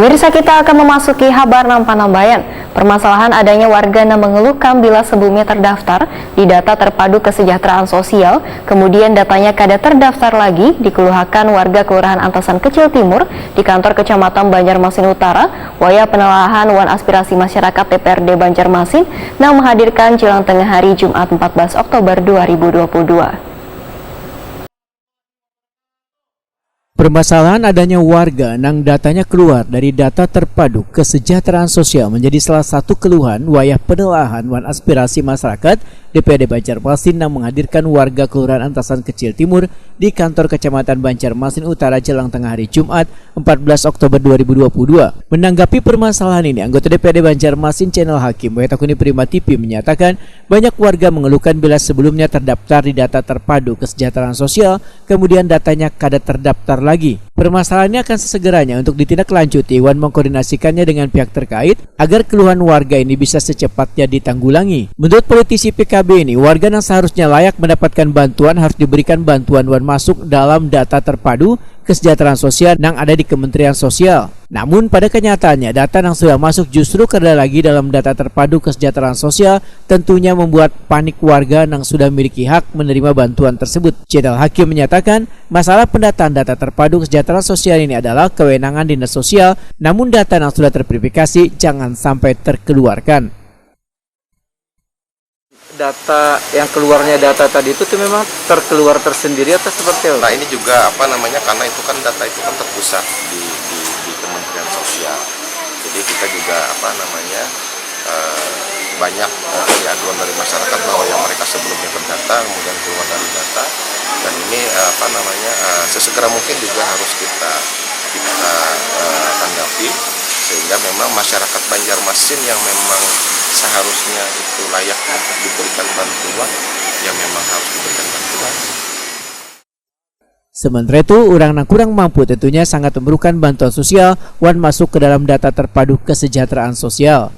Pemirsa, kita akan memasuki Habar Nampan-Nambayan. Permasalahan adanya warga yang mengeluhkan bila sebelumnya terdaftar di data terpadu kesejahteraan sosial, kemudian datanya kada terdaftar lagi, dikeluhkan warga Kelurahan Antasan Kecil Timur di kantor Kecamatan Banjarmasin Utara, waya penelahan wan aspirasi masyarakat DPRD Banjarmasin yang menghadirkan jelang tengah hari Jumat 14 Oktober 2022. Permasalahan adanya warga nang datanya keluar dari data terpadu kesejahteraan sosial menjadi salah satu keluhan wayah penelahan wan aspirasi masyarakat DPRD Banjarmasin yang menghadirkan warga Kelurahan Antasan Kecil Timur di kantor Kecamatan Banjarmasin Utara jelang tengah hari Jumat 14 Oktober 2022. Menanggapi permasalahan ini, anggota DPRD Banjarmasin Channel Hakim Wetakuni Prima TV menyatakan banyak warga mengeluhkan bila sebelumnya terdaftar di data terpadu kesejahteraan sosial, kemudian datanya kada terdaftar lagi. Permasalahannya akan sesegeranya untuk ditindaklanjuti wan mengkoordinasikannya dengan pihak terkait agar keluhan warga ini bisa secepatnya ditanggulangi. Menurut politisi PKB ini, warga yang seharusnya layak mendapatkan bantuan harus diberikan bantuan wan masuk dalam data terpadu kesejahteraan sosial yang ada di Kementerian Sosial. Namun pada kenyataannya data yang sudah masuk justru kada lagi dalam data terpadu kesejahteraan sosial, tentunya membuat panik warga yang sudah memiliki hak menerima bantuan tersebut. Channel Hakim menyatakan masalah pendataan data terpadu kesejahteraan sosial ini adalah kewenangan dinas sosial, namun data yang sudah terverifikasi jangan sampai terkeluarkan. Data yang keluarnya data tadi itu tuh memang terkeluar tersendiri atau seperti apa? Nah, ini juga karena itu kan data itu kan terpusat di Kementerian Sosial. Jadi kita juga banyak aduan dari masyarakat bahwa yang mereka sebelumnya terdata kemudian keluar dari data, dan ini sesegera mungkin juga harus kita tanggapi, sehingga memang masyarakat Banjarmasin yang memang seharusnya itu layak untuk diberikan bantuan, yang memang harus diberikan bantuan. Sementara itu, orang yang kurang mampu tentunya sangat memerlukan bantuan sosial wan masuk ke dalam data terpadu kesejahteraan sosial.